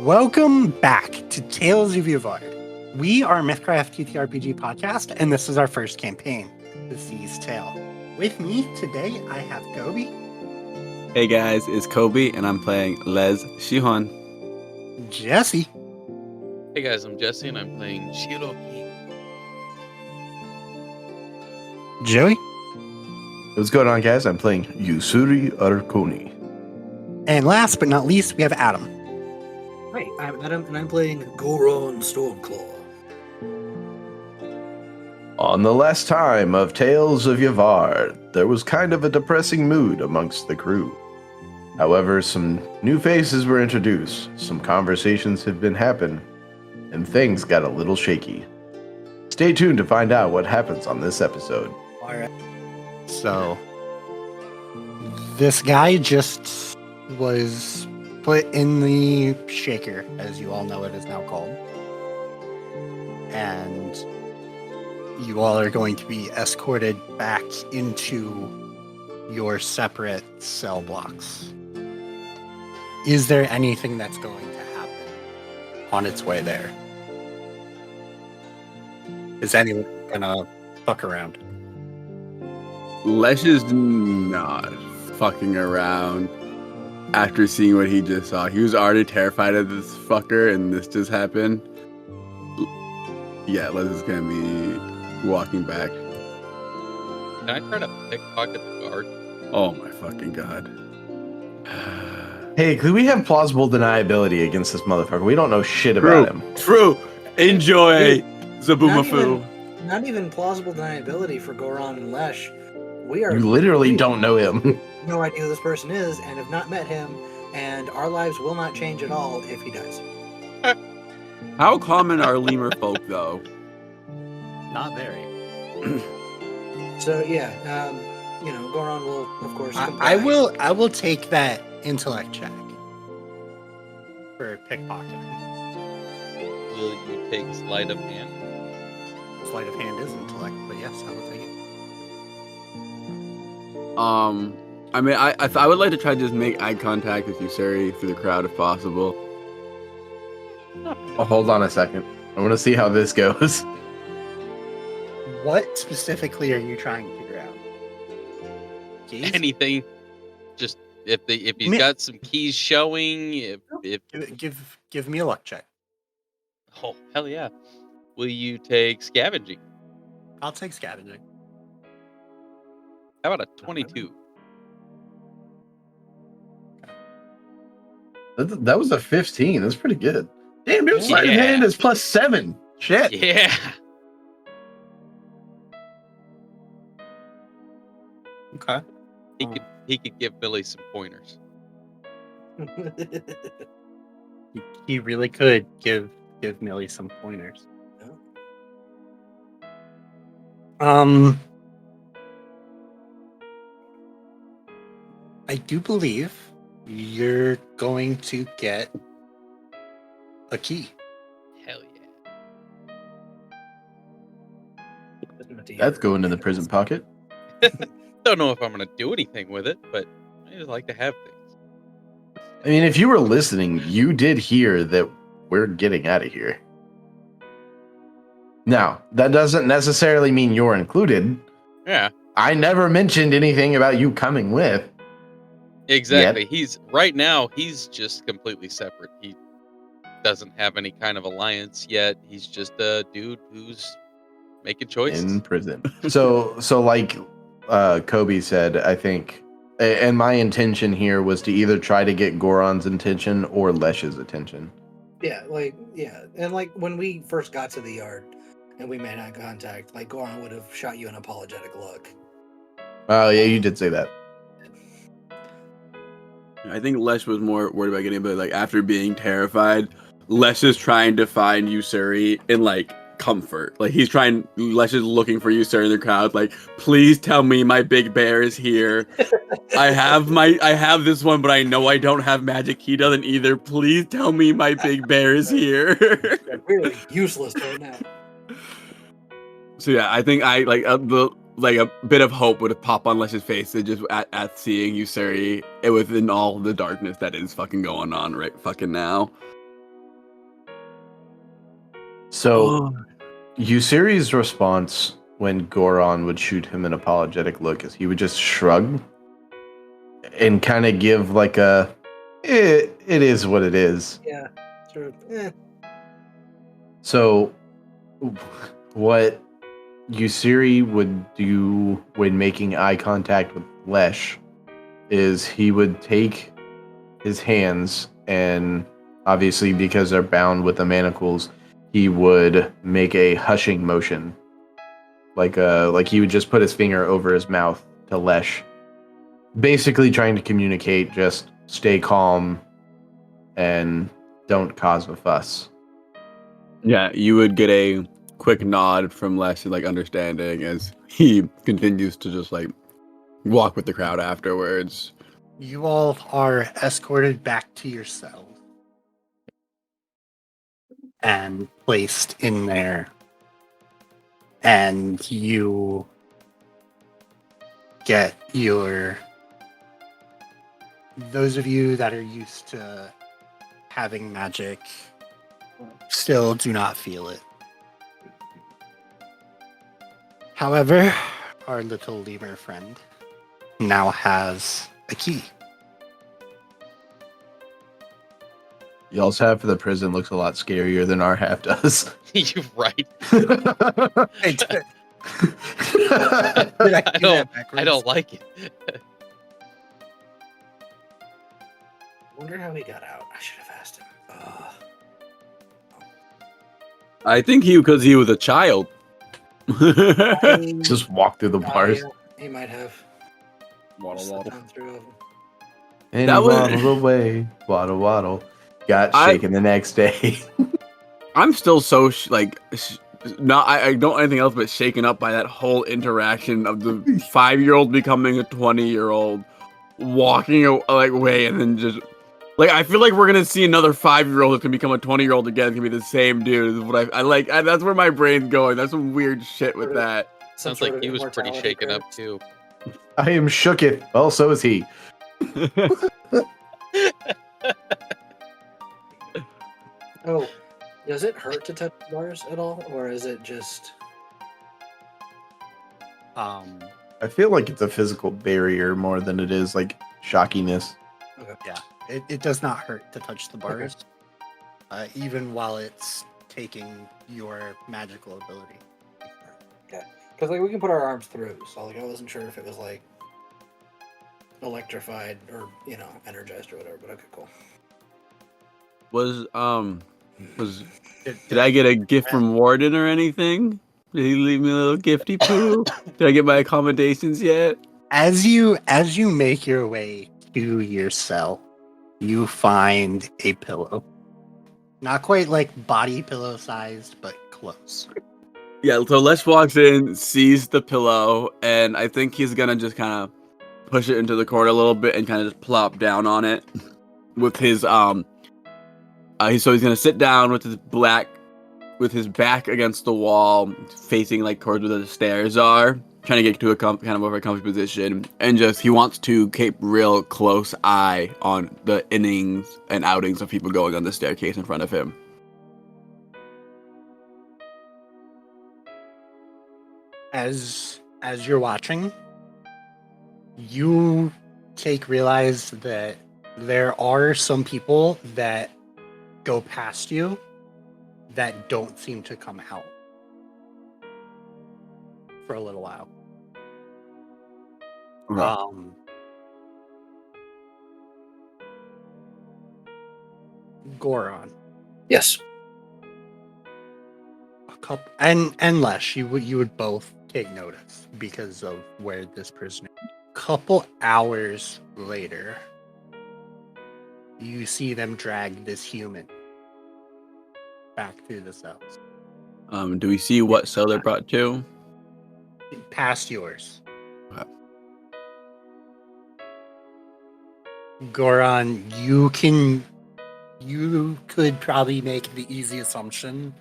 Welcome back to Tales of Yavard. We are a Mythcraft TTRPG podcast, and this is our first campaign, The Sea's Tale. With me today, I have Kobe. Hey guys, it's Kobe, and I'm playing Les Shihon. Jesse. Hey guys, I'm Jesse, and I'm playing Shiro. Joey. What's going on, guys? I'm playing Ussuri Arconi. And last but not least, we have Adam. Hi, I'm Adam, and I'm playing Goraan Stormclaw. On the last time of Tales of Yavard, there was kind of a depressing mood amongst the crew. However, some new faces were introduced, some conversations had been happening, and things got a little shaky. Stay tuned to find out what happens on this episode. Alright. So, this guy just was put in the shaker, as you all know it is now called. And you all are going to be escorted back into your separate cell blocks. Is there anything that's going to happen on its way there? Is anyone gonna fuck around? Lesh is not fucking around after seeing what he just saw. He was already terrified of this fucker, and this just happened. Yeah, Les is gonna be walking back. Can I try to pickpocket the guard? Oh my fucking god. Hey, could we have plausible deniability against this motherfucker? We don't know shit about him. True. Enjoy, Zaboomafoo. Not even plausible deniability for Goraan and Lesh. We are You literally don't know him. no idea who this person is and have not met him, and our lives will not change at all if he dies. How common are lemur folk, though? Not very. So yeah, Goraan will of course. I will take that intellect check for pickpocketing. Will you take sleight of hand? Sleight of hand is intellect, but yes, I will take it. I mean, I would like to try to just make eye contact with Ussuri through the crowd if possible. Oh, hold on a second. I want to see how this goes. What specifically are you trying to figure out? Keys? Anything? Just if he's got some keys showing. If Give me a luck check. oh hell yeah, will you take scavenging? I'll take scavenging. How about a 22? That was a 15. That's pretty good. Damn, your sleight of Yeah. hand is +7. Shit. Yeah. Okay. He could give Billy some pointers. He really could give Millie some pointers. I do believe you're going to get a key. Hell yeah. That's going in the prison pocket. Don't know if I'm gonna do anything with it, but I just like to have things. I mean, if you were listening, you did hear that we're getting out of here. Now, that doesn't necessarily mean you're included. Yeah. I never mentioned anything about you coming with. Exactly. He's just completely separate. He doesn't have any kind of alliance yet. He's just a dude who's making choices. In prison. So like Kobe said, I think, and my intention here was to either try to get Goraan's attention or Lesh's attention. Yeah, and like when we first got to the yard and we made eye contact, like Goraan would have shot you an apologetic look. Oh yeah, you did say that. I think Lesh was more worried about getting, but like after being terrified, Lesh is trying to find Ussuri in like comfort. Like Lesh is looking for Ussuri in the crowd. Like, please tell me my big bear is here. I have this one, but I know I don't have magic. He doesn't either. Please tell me my big bear is here. Really useless right now. So yeah, I think I like a bit of hope would have popped on Lesh's face just at seeing Ussuri within all the darkness that is fucking going on right fucking now. So, Ussuri's response when Goraan would shoot him an apologetic look is he would just shrug and kind of give like a, it is what it is. Yeah, sort of. So, what Ussuri would do when making eye contact with Lesh is he would take his hands and obviously because they're bound with the manacles, he would make a hushing motion. Like he would just put his finger over his mouth to Lesh. Basically trying to communicate, just stay calm and don't cause a fuss. Yeah, you would get a quick nod from Lesh, like understanding, as he continues to just like walk with the crowd afterwards. You all are escorted back to your cells and placed in there. And you get your... Those of you that are used to having magic still do not feel it. However, our little lemur friend now has a key. Y'all's half of the prison looks a lot scarier than our half does. You're right. Hey, did I do that I backwards? don't like it. Wonder how he got out. I should have asked him. I think because he was a child. Just walk through the bars. Yeah, he might have. Waddle, waddle. Gone through them. And That he was- waddled away. Waddle, waddle. Got I- shaken the next day. I'm still so not. I don't anything else but shaken up by that whole interaction of the 5-year-old becoming a 20-year-old, walking away, and then just like I feel like we're gonna see another 5-year-old that can become a 20-year-old again. It's gonna be the same dude. Is what I like. That's where my brain's going. That's some weird shit with that. Sounds Some sort like of he was pretty immortality shaken up curse. too. I am shooketh. Well, so is he. Oh, does it hurt to touch bars at all, or is it just? I feel like it's a physical barrier more than it is like shockiness. It does not hurt to touch the bars, even while it's taking your magical ability. Because like we can put our arms through, so like I wasn't sure if it was like electrified or energized or whatever. But okay, cool. Did I get a gift from Warden or anything? Did he leave me a little gifty poo? Did I get my accommodations yet? As you make your way to your cell, you find a pillow. Not quite like body pillow sized, but close. Yeah, so Lesh walks in, sees the pillow, and I think he's gonna just kind of push it into the corner a little bit and kind of just plop down on it with his so he's gonna sit down with his back against the wall, facing like towards where the stairs are, trying to get to a kind of over a comfy position, and just he wants to keep real close eye on the innings and outings of people going on the staircase in front of him. As you're watching, you realize that there are some people that go past you that don't seem to come out for a little while. Goraan, Yes. a couple, and Lesh, you would both take notice because of where this prisoner. Couple hours later, you see them drag this human back through the cells, Do we see what cell they're brought to? past yours. Okay. Goraan, you could probably make the easy assumption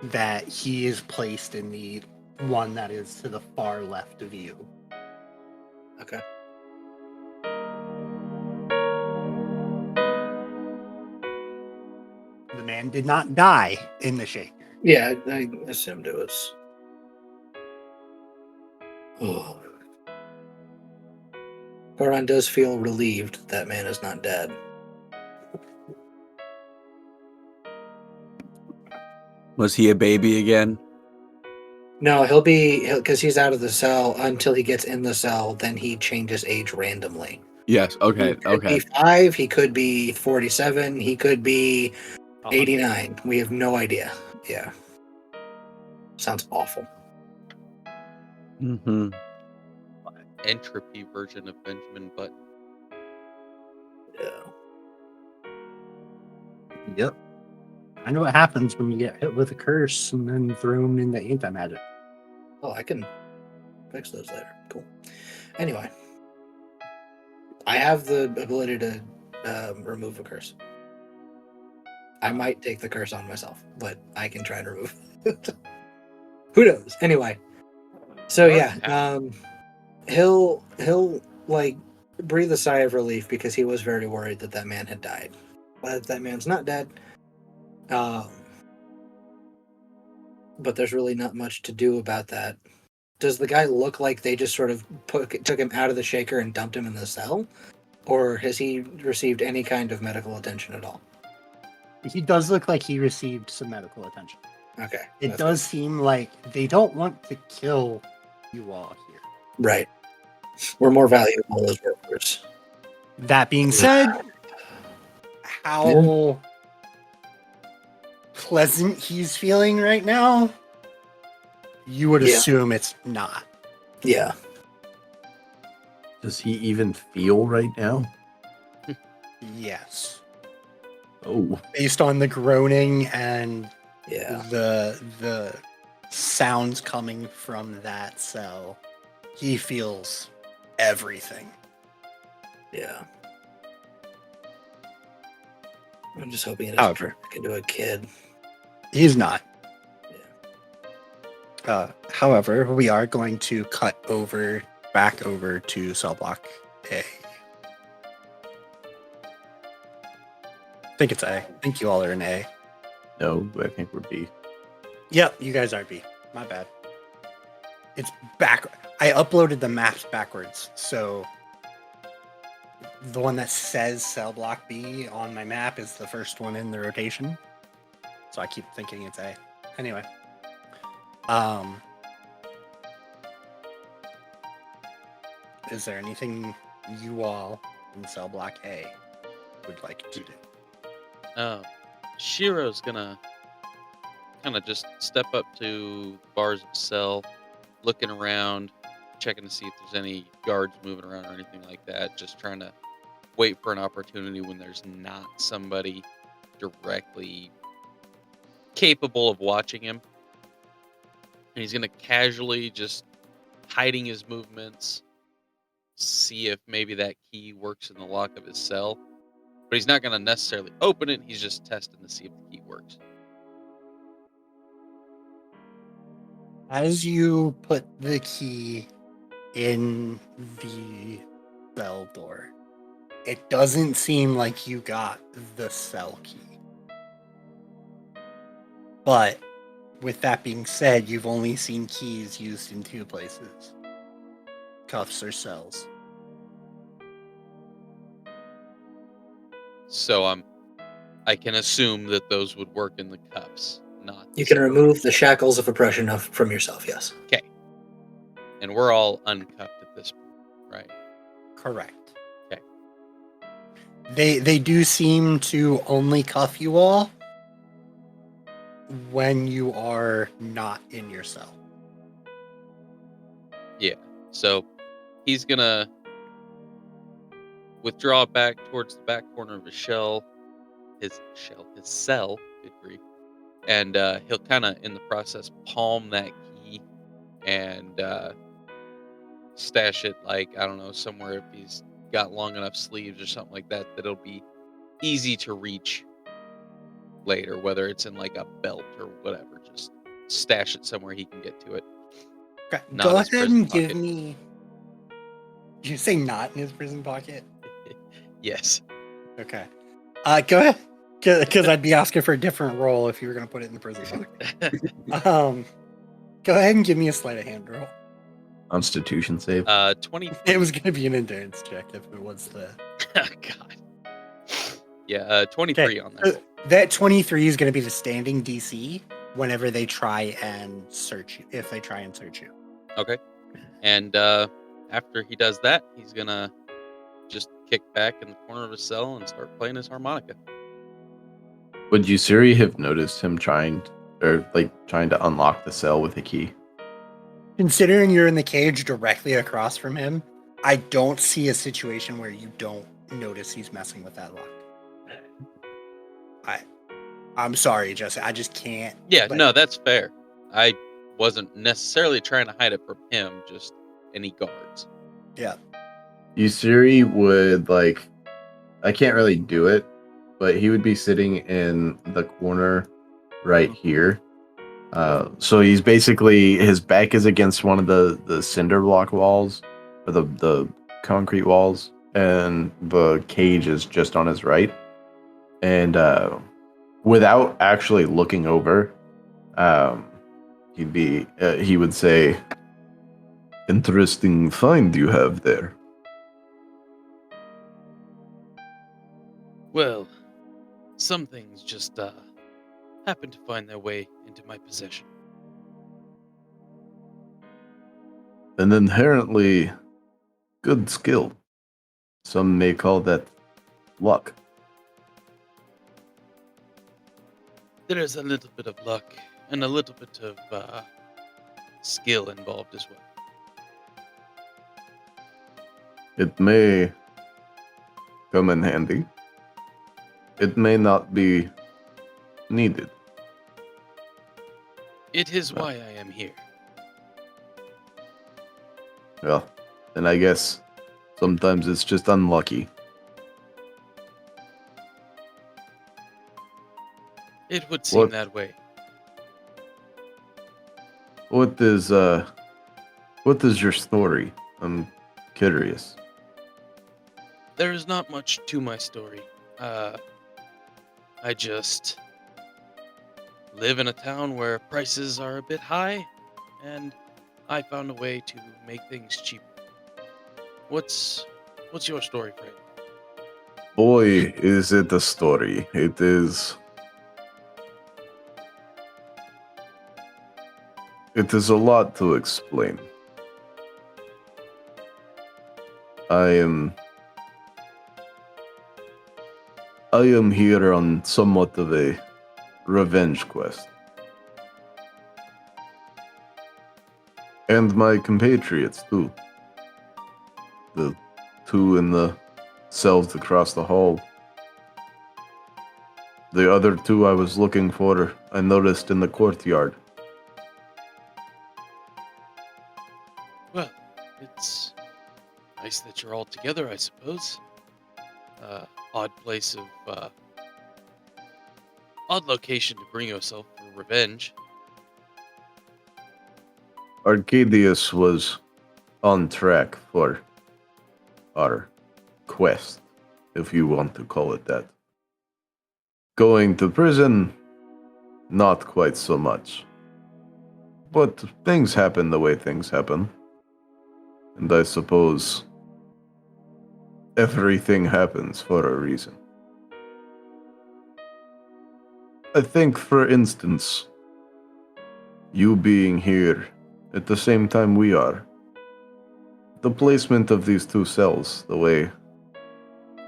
that he is placed in the one that is to the far left of you. Okay. The man did not die in the shaker. Yeah, I assumed it was. Oh. Goraan does feel relieved that man is not dead. Was he a baby again? No, because he's out of the cell until he gets in the cell. Then he changes age randomly. Yes. Okay. He could Okay. be 5. He could be 47. He could be 89. We have no idea. Yeah. Sounds awful. Mm-hmm. Entropy version of Benjamin Button. Yeah. Yep. I know what happens when you get hit with a curse and then thrown into anti-magic. Oh, I can fix those later. Cool. Anyway, I have the ability to remove a curse. I might take the curse on myself, but I can try and remove it. Who knows? Anyway, so yeah, he'll like breathe a sigh of relief because he was very worried that man had died. But that man's not dead. But there's really not much to do about that. Does the guy look like they just sort of took him out of the shaker and dumped him in the cell? Or has he received any kind of medical attention at all? He does look like he received some medical attention. Okay. It does seem like they don't want to kill you all here. Right. We're more valuable as workers. That being said, how pleasant he's feeling right now, you would assume it's not. Yeah. Does he even feel right now? Yes. Oh. Based on the groaning and Yeah. the sounds coming from that cell, he feels everything. Yeah. I'm just hoping it However, doesn't turn into a kid. he's not. Yeah. However, we are going to cut back over to cell block A. I think it's A. I think you all are in A. No, I think we're B. Yep, you guys are B. My bad. It's back. I uploaded the maps backwards, so the one that says cell block B on my map is the first one in the rotation. So I keep thinking it's A. Anyway. Is there anything you all in cell block A would like to do? Shiro's gonna kind of just step up to bars of cell, looking around, checking to see if there's any guards moving around or anything like that. Just trying to wait for an opportunity when there's not somebody directly capable of watching him. And he's gonna casually, just hiding his movements, see if maybe that key works in the lock of his cell. But he's not gonna necessarily open it. He's just testing to see if the key works. As you put the key in the cell door, it doesn't seem like you got the cell key. But with that being said, you've only seen keys used in 2 places: cuffs or cells. So I can assume that those would work in the cuffs, not. You can remove the shackles of oppression from yourself, yes. Okay. And we're all uncuffed at this point, right? Correct. Okay. They do seem to only cuff you all when you are not in your cell. Yeah. So he's gonna withdraw back towards the back corner of his cell, good grief. And he'll kind of, in the process, palm that key and stash it, like, I don't know, somewhere if he's got long enough sleeves or something like that, that it'll be easy to reach later, whether it's in like a belt or whatever. Just stash it somewhere he can get to it. Okay. Not Go his ahead prison and give pocket. me. Did you say not in his prison pocket? Yes. Okay. Go ahead. Because I'd be asking for a different role if you were going to put it in the prison book. Go ahead and give me a sleight of hand roll. Constitution save. 23. It was going to be an endurance check if it was the. Oh, God. Yeah, 23 on that. That 23 is going to be the standing DC whenever they try and search you. If they try and search you. Okay. And after he does that, he's gonna just kick back in the corner of his cell and start playing his harmonica. Would Ussuri have noticed him trying to unlock the cell with a key? Considering you're in the cage directly across from him, I don't see a situation where you don't notice he's messing with that lock. I'm sorry, Jesse. I just can't. Yeah, like- no, that's fair. I wasn't necessarily trying to hide it from him, just any guards. Yeah. Ussuri would I can't really do it, but he would be sitting in the corner right here. So he's basically, his back is against one of the cinder block walls, or the concrete walls, and the cage is just on his right. And without actually looking over, he would say, "Interesting find you have there." Well, some things just happen to find their way into my possession. An inherently good skill. Some may call that luck. There is a little bit of luck and a little bit of skill involved as well. It may come in handy. It may not be needed. It is why I am here. Well, and I guess sometimes it's just unlucky. It would seem What- that way. What is your story? I'm curious. There is not much to my story. I just live in a town where prices are a bit high, and I found a way to make things cheaper. What's your story, Fred? Boy, is it a story. It is a lot to explain. I am here on somewhat of a revenge quest. And my compatriots too. The two in the cells across the hall. The other two I was looking for, I noticed in the courtyard. Well, it's nice that you're all together, I suppose. Odd place of, odd location to bring yourself for revenge. Arcadius was on track for our quest, if you want to call it that. Going to prison, not quite so much. But things happen the way things happen. And I suppose everything happens for a reason. I think, for instance, you being here at the same time we are, the placement of these two cells, the way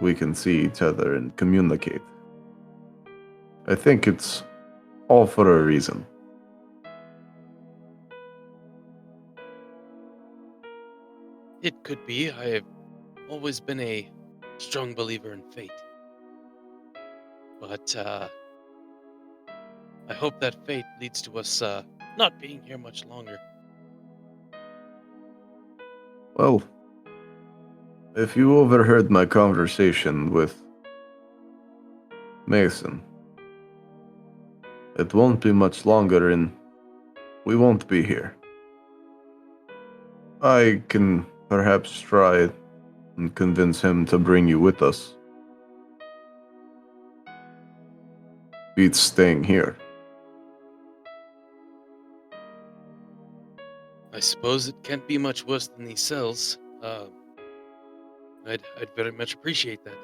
we can see each other and communicate, I think it's all for a reason. It could be. I have always been a strong believer in fate. But, I hope that fate leads to us, not being here much longer. Well, if you overheard my conversation with Mason, it won't be much longer and we won't be here. I can perhaps try and convince him to bring you with us. beats staying here. I suppose it can't be much worse than these cells. I'd very much appreciate that.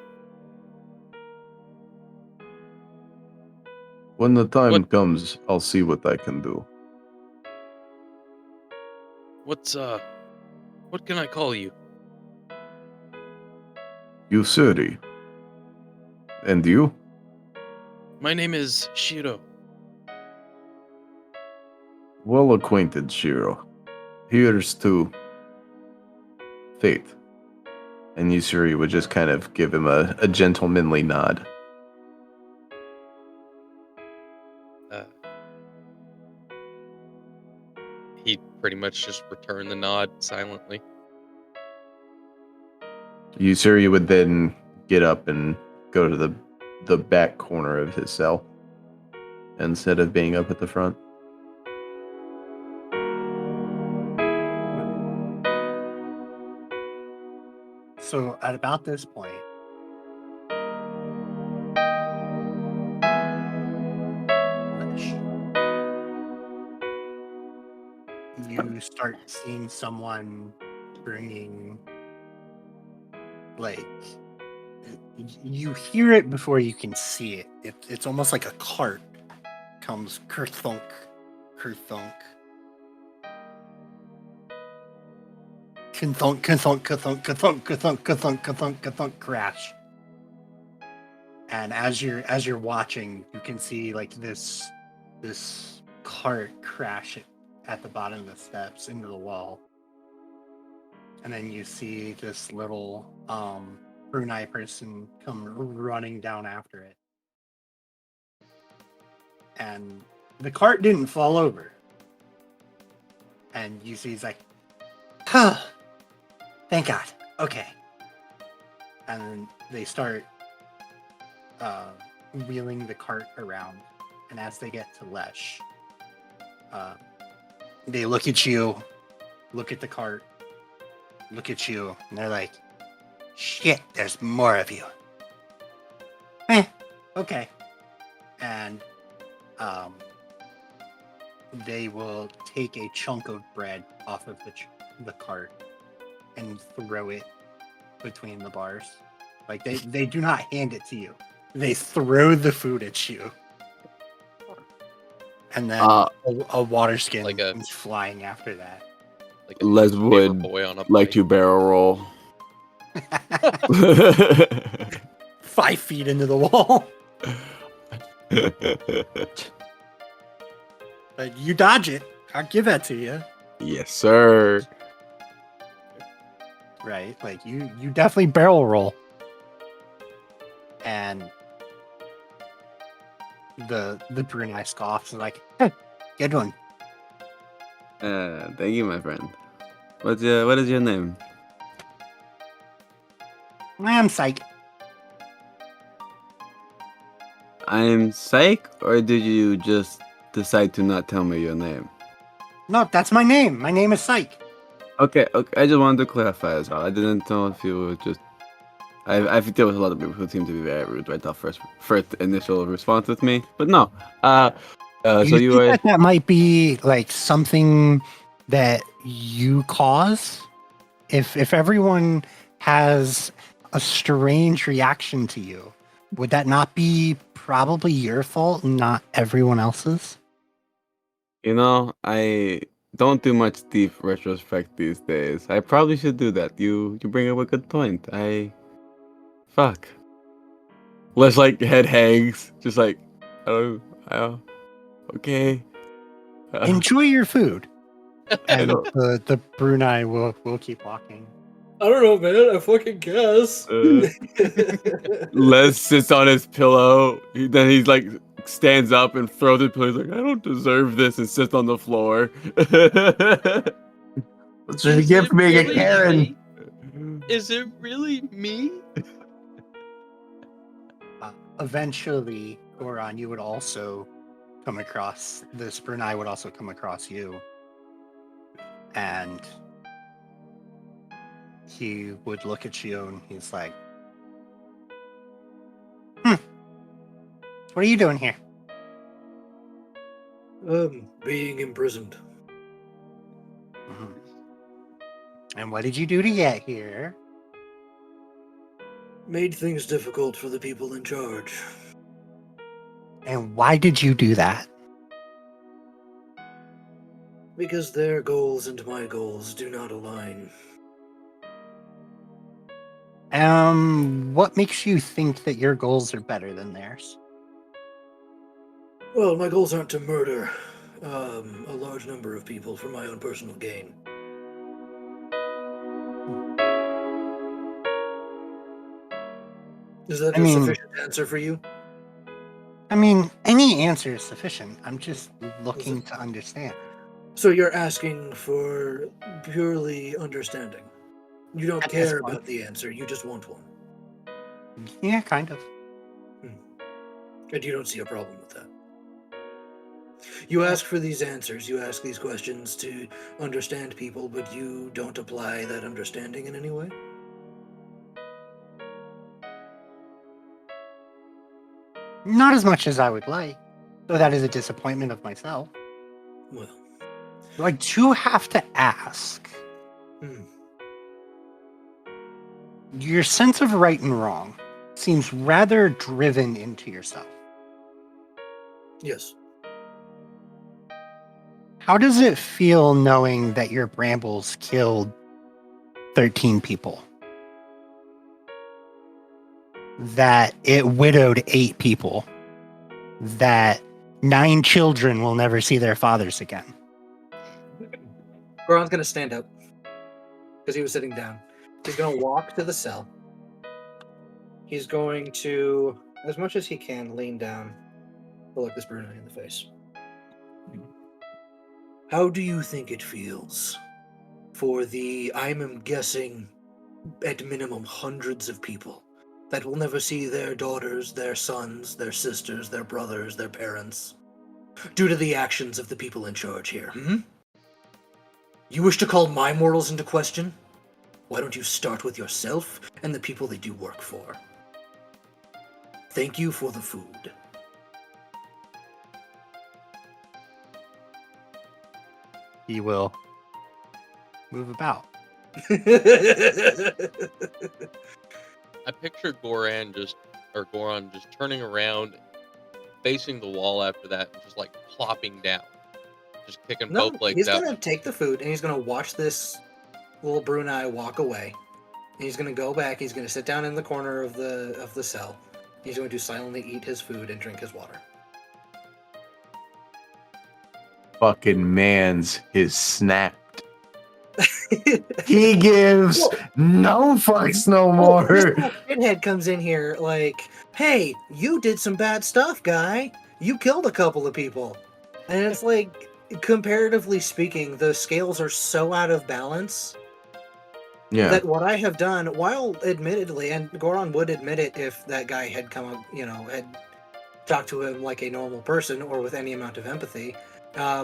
When the time What- comes, I'll see what I can do. What can I call you? Ussuri. And you? My name is Shiro. Well acquainted, Shiro. Here's to fate. And Ussuri would just kind of give him a gentlemanly nod. He pretty much just returned the nod silently. Ussuri would then get up and go to the back corner of his cell instead of being up at the front. So at about this point, Lesh, you start seeing someone bringing, like, you hear it before you can see it. It's almost like a cart comes kerthunk, kerthunk. Thunk, thunk, thunk, thunk, thunk, thunk, thunk, thunk, crash. And as you're watching, you can see like this cart crash at the bottom of the steps into the wall. And then you see this little Brunei person come running down after it. And the cart didn't fall over. And you see he's like, huh. Thank God. Okay. And then they start wheeling the cart around. And as they get to Lesh, they look at you, look at the cart, look at you, and they're like, shit, there's more of you. Okay. And they will take a chunk of bread off of the cart and throw it between the bars. Like they do not hand it to you. They throw the food at you. And then a water skin Like a- comes flying after that. Like Les paper would boy on a like bike. to barrel roll. 5 feet into the wall. But you dodge it. I'll give that to you. Yes, sir. Right? Like you definitely barrel roll. And the Brunei scoffs like, hey, good one. Thank you, my friend. What is your name? I'm psych. I'm Psych, or did you just decide to not tell me your name? No, that's my name. My name is Psych. Okay. I just wanted to clarify as well. I didn't know if you were just. I've dealt with a lot of people who seem to be very rude right off first initial response with me, but no. So you think were. that might be like something that you cause? If everyone has a strange reaction to you, would that not be probably your fault and not everyone else's? You know, I don't do much deep retrospect these days. I probably should do that. You bring up a good point. Fuck. Less like head hangs, just like, okay. Enjoy your food. And know. the Brunei will keep walking. I don't know, man. I fucking guess. Les sits on his pillow. Then he's like stands up and throws the pillow. He's like, I don't deserve this, and sits on the floor. What's a Is gift it being a really Karen? me? Is it really me? Eventually, Goraan, you would also come across this. Brunei would also come across you. And he would look at you and he's like, what are you doing here? Being imprisoned. Mhm. And what did you do to get here? Made things difficult for the people in charge. And why did you do that? Because their goals and my goals do not align. What makes you think that your goals are better than theirs? Well, my goals aren't to murder a large number of people for my own personal gain. Is that I a mean- sufficient answer for you? I mean, any answer is sufficient. I'm just looking to understand. So you're asking for purely understanding. You don't At this care point. about the answer, you just want one. Yeah, kind of. And you don't see a problem with that. You ask for these answers, you ask these questions to understand people, but you don't apply that understanding in any way? Not as much as I would like. So that is a disappointment of myself. Well, So I do have to ask. hmm. Your sense of right and wrong seems rather driven into yourself. Yes. How does it feel knowing that your brambles killed 13 people? That it widowed 8 people? That 9 children will never see their fathers again? Goran's gonna stand up because he was sitting down. He's gonna walk to the cell. He's going to, as much as he can, lean down to look this Brunei in the face. How do you think it feels for the, I'm guessing, at minimum hundreds of people that will never see their daughters, their sons, their sisters, their brothers, their parents, due to the actions of the people in charge here? You wish to call my morals into question? Why don't you start with yourself and the people that you work for? Thank you for the food. He will move about. I picture Goran just turning around, facing the wall after that, and just like plopping down, just kicking No, both legs he's out. gonna take the food and he's gonna watch this little Brunei walk away. And he's gonna go back. He's gonna sit down in the corner of the cell. He's going to silently eat his food and drink his water. Fucking man's his snapped. He gives no fucks no more. This little shithead comes in here like, "Hey, you did some bad stuff, guy. You killed a couple of people," and it's like, comparatively speaking, the scales are so out of balance. Yeah. That what I have done, while admittedly, and Goran would admit it if that guy had come up, had talked to him like a normal person or with any amount of empathy,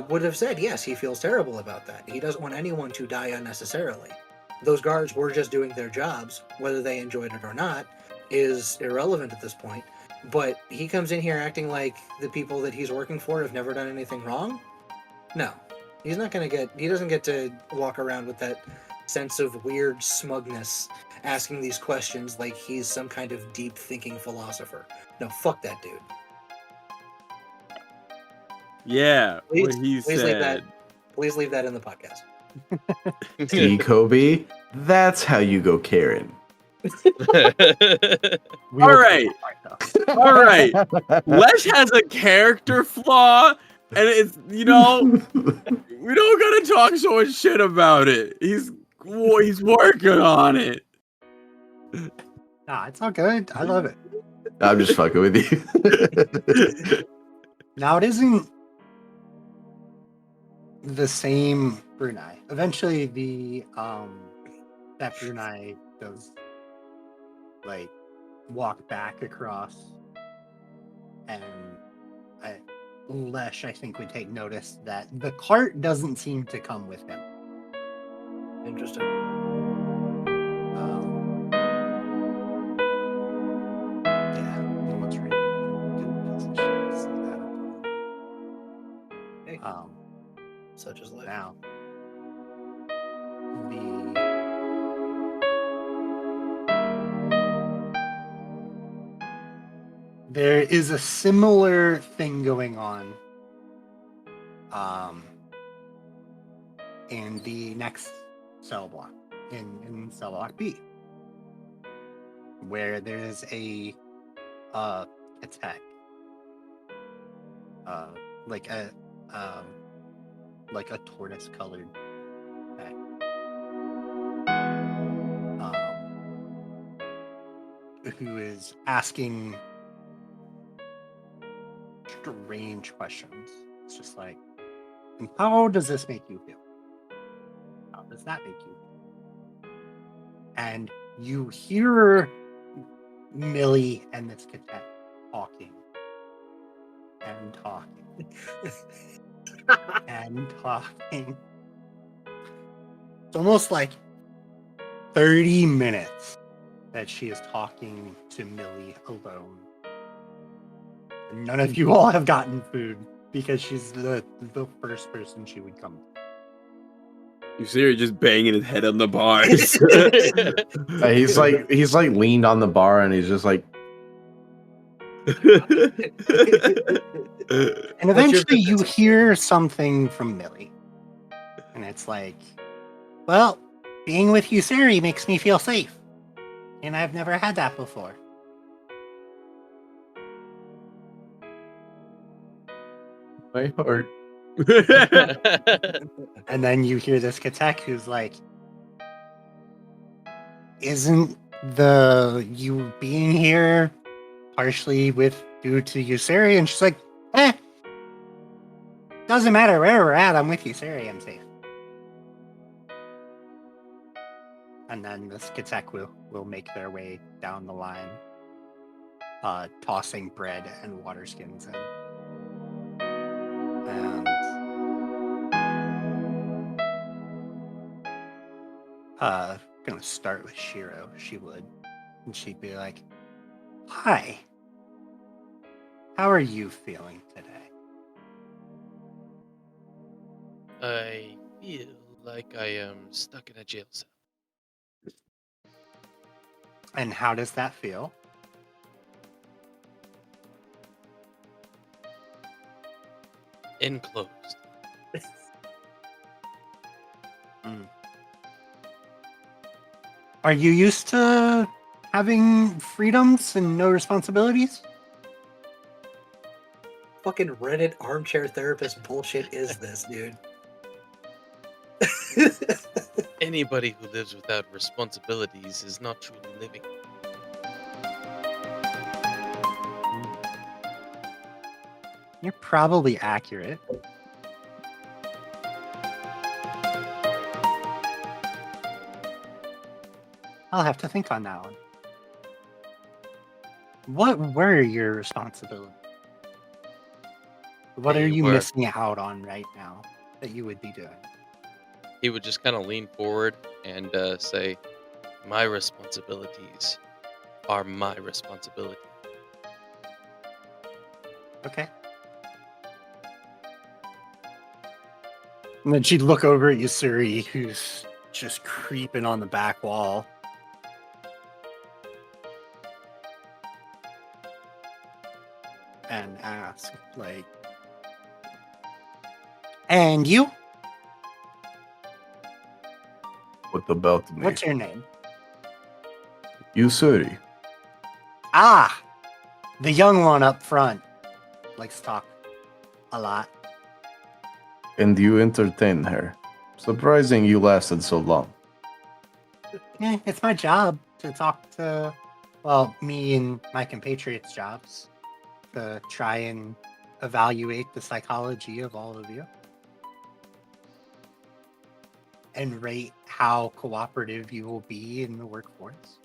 would have said, yes, he feels terrible about that. He doesn't want anyone to die unnecessarily. Those guards were just doing their jobs. Whether they enjoyed it or not is irrelevant at this point. But he comes in here acting like the people that he's working for have never done anything wrong? No. He doesn't get to walk around with that sense of weird smugness, asking these questions like he's some kind of deep thinking philosopher. No, fuck that dude. Yeah, Please- what he please leave that. said. Please leave that in the podcast. See, Kobe, that's how you go Karen. We All will- right. All right. Lesh has a character flaw, and it's we don't gotta talk so much shit about it. He's working on it. Nah, it's all good. I love it. I'm just fucking with you. Now, it isn't the same Brunei. Eventually, that Brunei does like walk back across, and Lesh, I think, would take notice that the cart doesn't seem to come with him. Interesting. Yeah, no one's really good position to see that. Hey, Hey, such as life. Now, there is a similar thing going on in the next cell block, in cell block B, where there's a attack, like a tortoise colored attack, who is asking strange questions. It's just like, how does this make you feel? How does that make you feel? And you hear Millie and this cadet talking and talking and talking. It's almost like 30 minutes that she is talking to Millie alone. And none of you all have gotten food because she's the first person she would come to. You see her just banging his head on the bars. He's like leaned on the bar and he's just like, And eventually you hear something from Millie. And it's like, well, being with Ussuri makes me feel safe. And I've never had that before. my heart. And then you hear this Katek who's like, isn't you being here partially due to Ussuri? And she's like, doesn't matter where we're at, I'm with Ussuri, I'm safe. And then the Skatek will make their way down the line, tossing bread and water skins in. And gonna start with Shiro. She would, and she'd be like, "Hi, how are you feeling today?" I feel like I am stuck in a jail cell. And how does that feel? Enclosed. Are you used to having freedoms and no responsibilities? Fucking Reddit armchair therapist bullshit is this, dude? Anybody who lives without responsibilities is not truly living. You're probably accurate. I'll have to think on that one. What were your responsibilities? What They are you were- missing out on right now that you would be doing? He would just kind of lean forward and say, "My responsibilities are my responsibility." Okay. And then she'd look over at Ussuri, who's just creeping on the back wall. And ask, like, and you? What about me? What's your name? Ussuri. Ah! The young one up front. Likes to talk a lot. And you entertain her. Surprising you lasted so long. Yeah, it's my job to talk to, well, me and my compatriots' jobs. To try and evaluate the psychology of all of you. And rate how cooperative you will be in the workforce.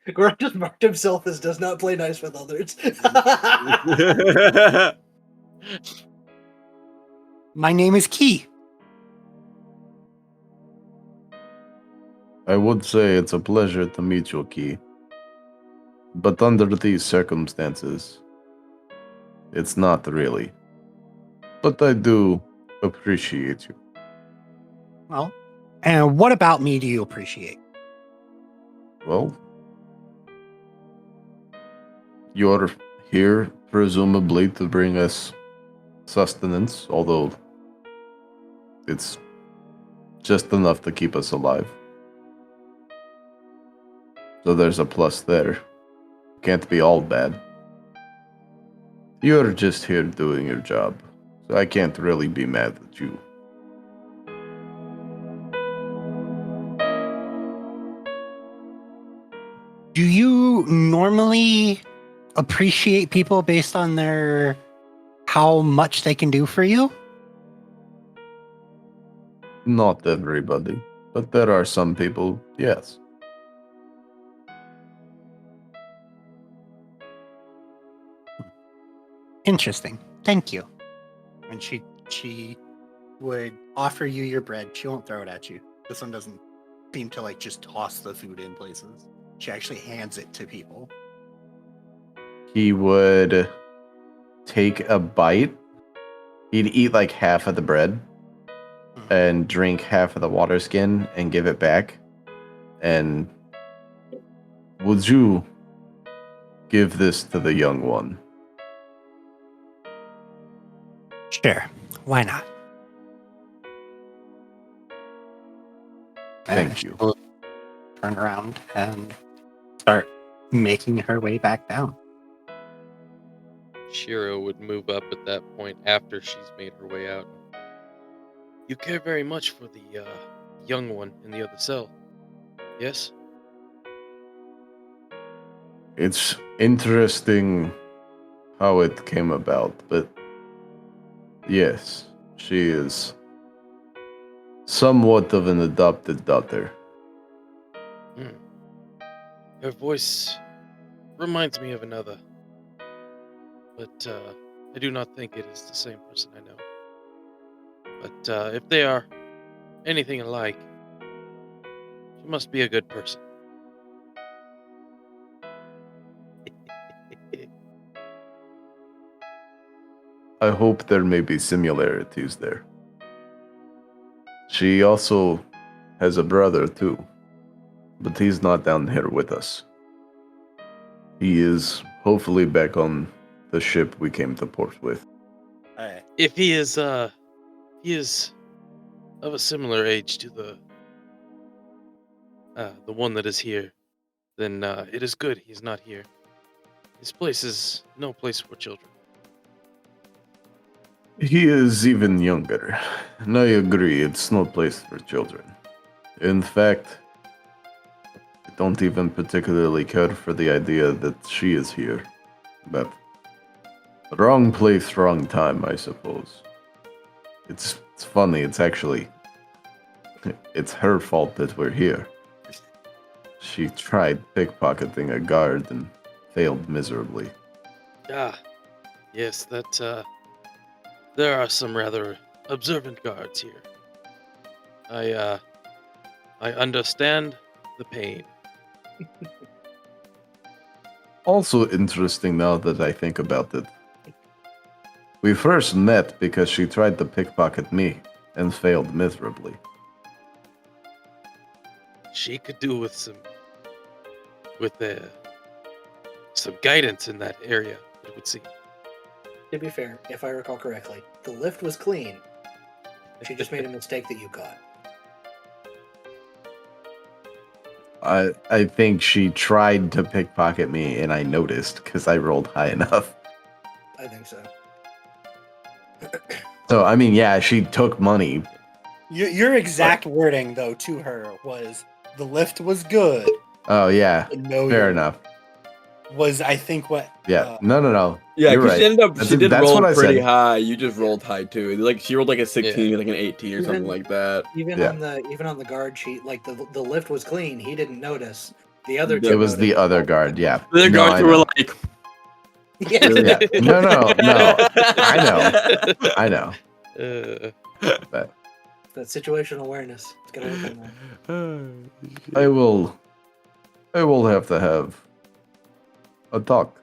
Goraan just marked himself as does not play nice with others. My name is Key. I would say it's a pleasure to meet you, Key. But under these circumstances, It's not really. But I do appreciate you. Well, and what about me do you appreciate? Well, you're here presumably to bring us sustenance, although it's just enough to keep us alive. So there's a plus there. Can't be all bad. You're just here doing your job, so I can't really be mad at you. Do you normally appreciate people based on their how much they can do for you? Not everybody, but there are some people, yes. Interesting. Thank you. And she would offer you your bread. She won't throw it at you. This one doesn't seem to like just toss the food in places. She actually hands it to people. He would take a bite. He'd eat like half of the bread and drink half of the water skin and give it back. And would you give this to the young one? Sure. Why not? Thank And you. she'll turn around and start making her way back down. Shiro would move up at that point after she's made her way out. You care very much for the young one in the other cell, yes? It's interesting how it came about, but yes, she is somewhat of an adopted daughter. Her voice reminds me of another, but I do not think it is the same person I know. But if they are anything alike, she must be a good person. I hope there may be similarities there. She also has a brother too, but he's not down here with us. He is hopefully back on the ship we came to port with. If he is of a similar age to the one that is here, then it is good he's not here. This place is no place for children. He is even younger, and I agree, it's no place for children. In fact, I don't even particularly care for the idea that she is here. But wrong place, wrong time, I suppose. It's funny, it's her fault that we're here. She tried pickpocketing a guard and failed miserably. Ah, yes, there are some rather observant guards here. I understand the pain. Also interesting now that I think about it. We first met because she tried to pickpocket me and failed miserably. She could do with some guidance in that area, it would seem. To be fair, if I recall correctly, the lift was clean. She just made a mistake that you caught. I think she tried to pickpocket me and I noticed because I rolled high enough. I think so. So, I mean, yeah, she took money. Your exact wording, though, to her was, the lift was good. Oh, yeah, No, fair enough. Was, I think, what... Yeah, no. Yeah, You're because right. she did that's roll what I pretty said. high. You just rolled high too. Like she rolled like a 16, Yeah. like an 18 or something Even- like that. Even Yeah. on the guard sheet, like the lift was clean. He didn't notice. The other It two It was the noticed. other guard, yeah. The No, guards I were know. like, Yeah. Yeah. No. I know. But That situational awareness. It's gotta work on that. I will have to have a talk.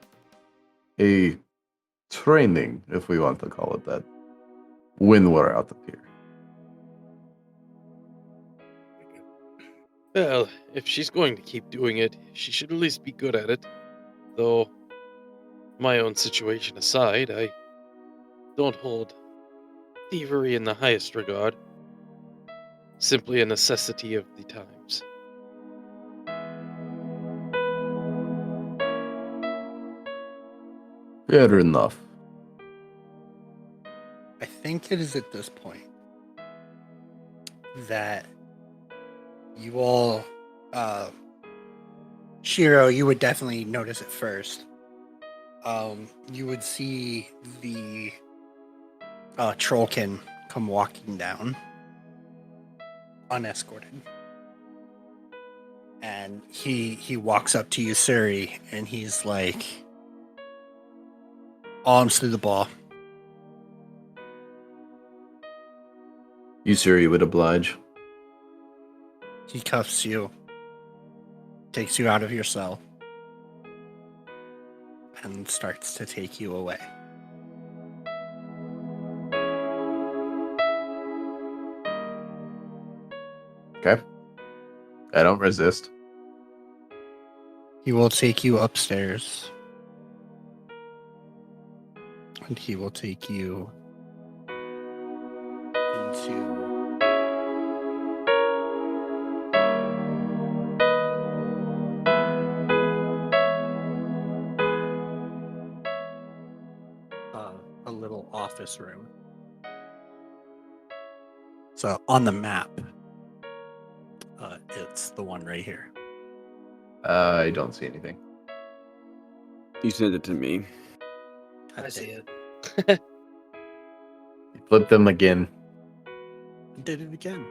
A training, if we want to call it that, when we're out of here. Well, if she's going to keep doing it, she should at least be good at it. Though, my own situation aside, I don't hold thievery in the highest regard. Simply a necessity of the times. Fair enough. I think it is at this point that you all, Shiro, you would definitely notice it first. You would see the Trollkin come walking down, unescorted. And he walks up to Ussuri, and he's like, arms through the ball. Ussuri would oblige. He cuffs you, takes you out of your cell, and starts to take you away. Okay. I don't resist. He will take you upstairs. And he will take you into a little office room. So on the map, it's the one right here. I don't see anything. You sent it to me. I see it. Flip them again. Did it again.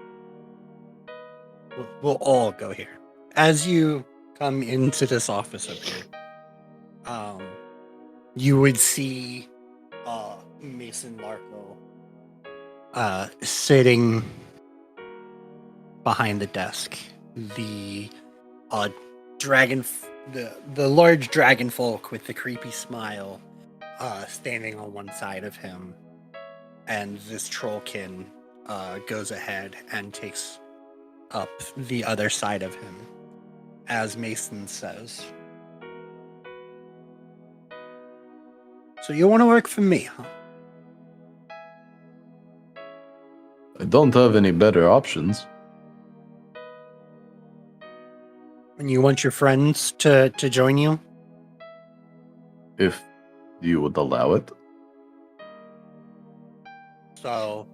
We'll all go here. As you come into this office up here, you would see Mason Larko sitting behind the desk. The the large dragon folk with the creepy smile standing on one side of him, and this trollkin goes ahead and takes up the other side of him, as Mason says. So you want to work for me, huh? I don't have any better options. And you want your friends to join you? If you would allow it. So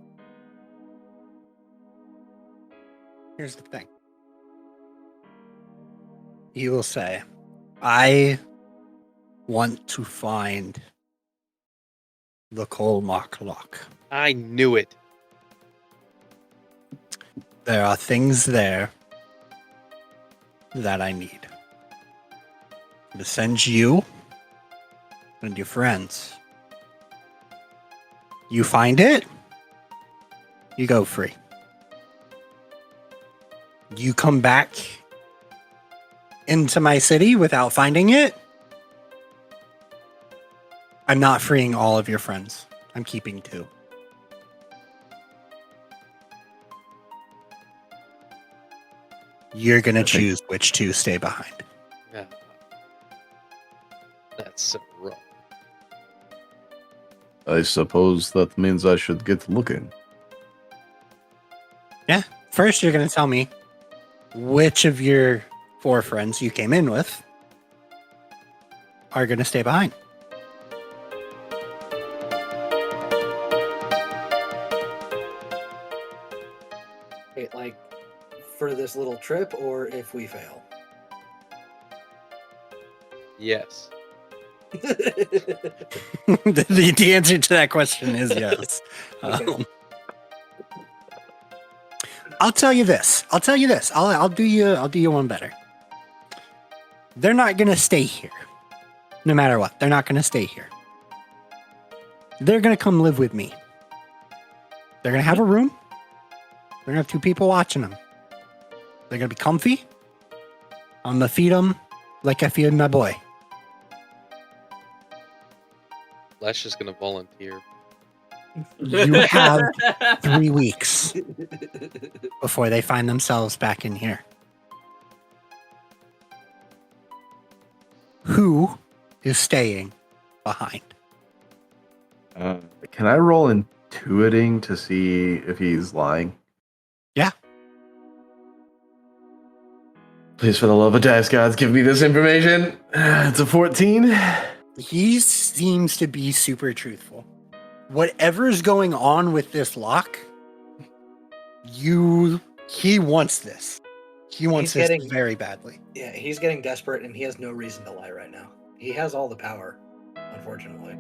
here's the thing. He will say, I want to find the Colmark lock. I knew it. There are things there that I need. To send you and your friends. You find it, you go free. You come back into my city without finding it, I'm not freeing all of your friends. I'm keeping 2. You're gonna choose which 2 stay behind. Yeah. That's so wrong. I suppose that means I should get looking. Yeah. First, you're gonna tell me which of your 4 friends you came in with are gonna stay behind. Wait, like for this little trip, or if we fail? Yes. The answer to that question is yes. Okay. I'll tell you this. I'll do you one better. They're not gonna stay here, no matter what. They're not gonna stay here. They're gonna come live with me. They're gonna have a room. They're gonna have 2 people watching them. They're gonna be comfy. I'm gonna feed them like I feed my boy. Lesh is gonna volunteer. You have 3 weeks before they find themselves back in here. Who is staying behind? Can I roll intuiting to see if he's lying? Yeah. Please, for the love of dice gods, give me this information. It's a 14. He seems to be super truthful. Whatever's going on with this lock, he wants this. He wants He's this getting- very badly. Yeah, he's getting desperate, and he has no reason to lie right now. He has all the power, unfortunately.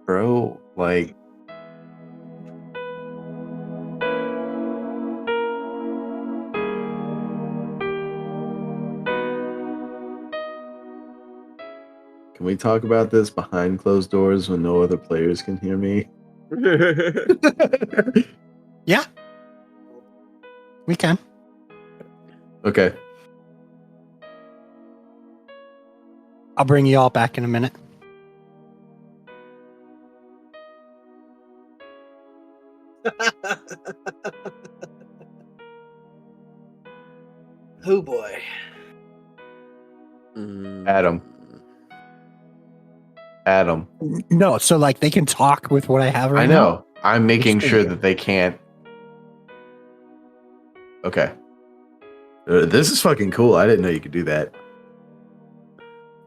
Bro, like, can we talk about this behind closed doors when no other players can hear me? Yeah, we can. Okay. I'll bring you all back in a minute. Oh boy. Adam. Adam. No, so like they can talk with what I have right I now. know. I'm making It's sure you. that they can't. Okay. This is fucking cool. I didn't know you could do that.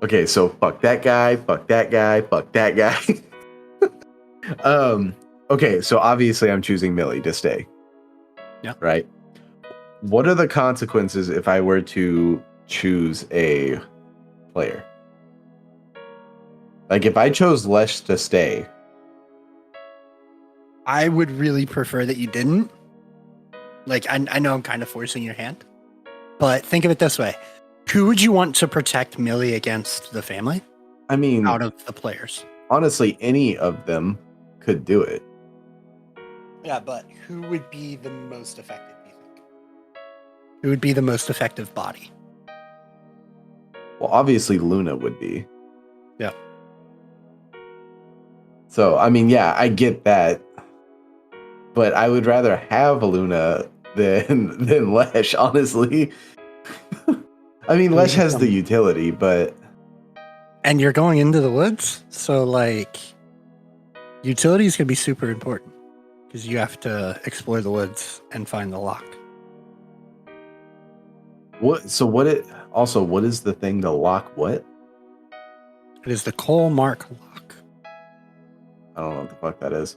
Okay, so fuck that guy, fuck that guy, fuck that guy. Okay, so obviously I'm choosing Millie to stay. Yeah. Right? What are the consequences if I were to choose a player? Like if I chose Lesh to stay, I would really prefer that you didn't. Like, I know I'm kind of forcing your hand, but think of it this way. Who would you want to protect Millie against the family I mean, out of the players? honestly, any of them could do it. Yeah, but who would be the most effective, do you think? Who would be the most effective body? Well, obviously Luna would be. Yeah. So, I mean, yeah, I get that. But I would rather have Luna than Lesh, honestly. I mean, Lesh has the utility, but And you're going into the woods, so like utility is going to be super important because you have to explore the woods and find the lock. what is the thing to lock what? It is the coal mark lock. I don't know what the fuck that is.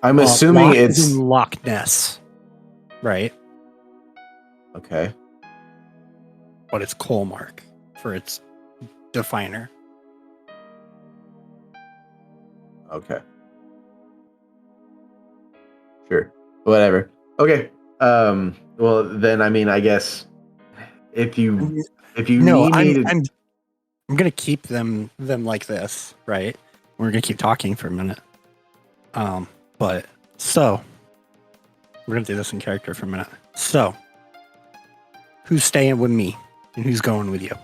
I'm Well, assuming lock is it's in Loch Ness, right? okay. But it's coal mark for its definer. Okay. Sure. Whatever. Okay. Well then I mean I guess if you No, need me to I'm gonna keep them like this, right? We're gonna keep talking for a minute. But so we're gonna do this in character for a minute. So who's staying with me and who's going with you?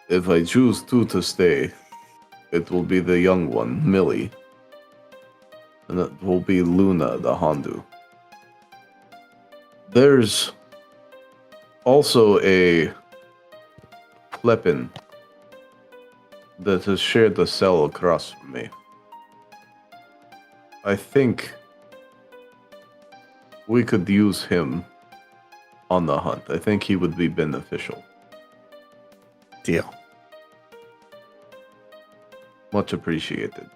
if I choose to stay, it will be the young one, Millie. And it will be Luna, the Hondu. There's also a Lepin that has shared the cell across from me. I think we could use him on the hunt. I think he would be beneficial. Deal. Much appreciated.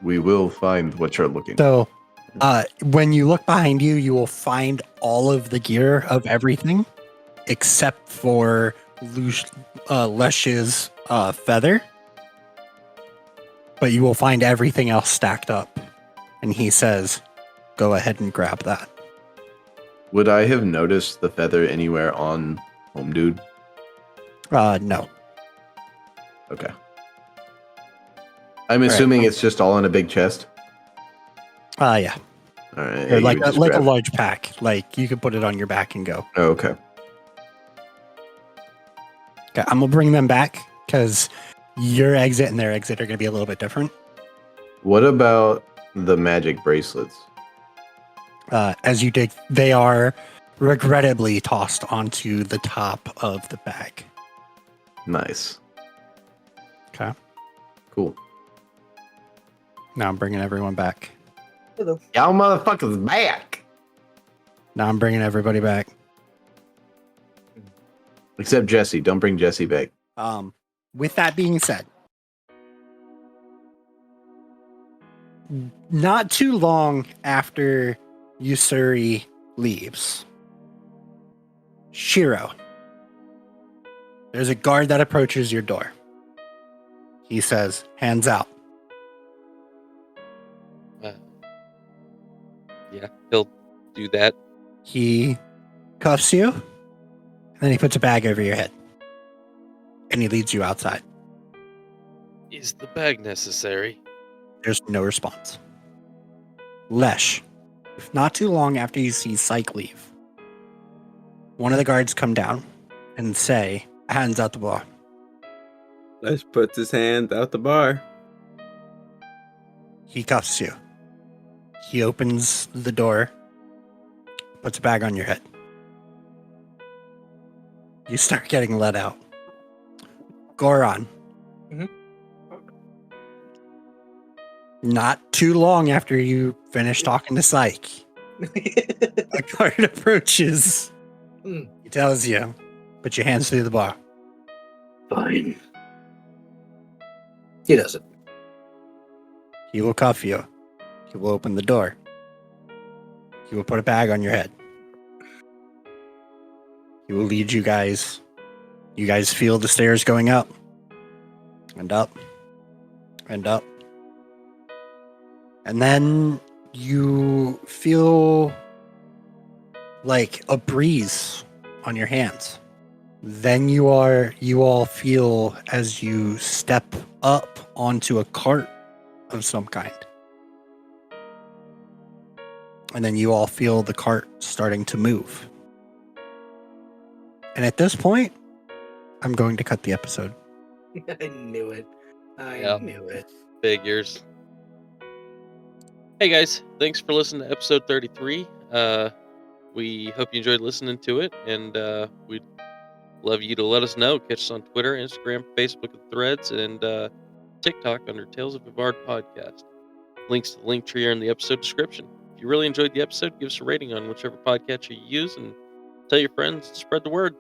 We will find what you're looking for. So when you look behind you, you will find all of the gear of everything except for Lesh's feather. But you will find everything else stacked up. And he says, go ahead and grab that. Would I have noticed the feather anywhere on Home Dude? No. Okay. I'm assuming it's just all in a big chest. Yeah. All right. Or you like would just a grab it. large pack. Like you could put it on your back and go. Oh, okay. Okay, I'm gonna bring them back because your exit and their exit are gonna be a little bit different. What about the magic bracelets? As you dig, they are regrettably tossed onto the top of the bag. Nice. Okay. Cool. Now I'm bringing everyone back. Hello. Y'all motherfuckers back. Now I'm bringing everybody back. Except Jesse. Don't bring Jesse back. With that being said, not too long after Ussuri leaves, Shiro, there's a guard that approaches your door. He says, "Hands out." Yeah, he'll do that. He cuffs you, and then he puts a bag over your head, and he leads you outside. Is the bag necessary? There's no response. Lesh, not too long after you see Psyche leave, one of the guards come down and say, "Hands out the bar." Lesh puts his hand out the bar. He cuffs you. He opens the door, puts a bag on your head. You start getting let out. Goraan. Mhm. Not too long after you finish talking to Psyche, a guard approaches. Hmm. He tells you, "Put your hands through the bar." Fine. He does it. He will cuff you. He will open the door. He will put a bag on your head. He will lead you guys. You guys feel the stairs going up and up and up. And then you feel like a breeze on your hands. Then you all feel as you step up onto a cart of some kind. And then you all feel the cart starting to move. And at this point, I'm going to cut the episode. I knew it. I Yeah. knew it. Figures. Hey guys, thanks for listening to episode 33. We hope you enjoyed listening to it, and we'd love you to let us know. Catch us on Twitter, Instagram, Facebook, and Threads, and TikTok under Tales of Bavard Podcast. Links to the link tree are in the episode description. If you really enjoyed the episode, give us a rating on whichever podcatcher you use, and tell your friends to spread the word.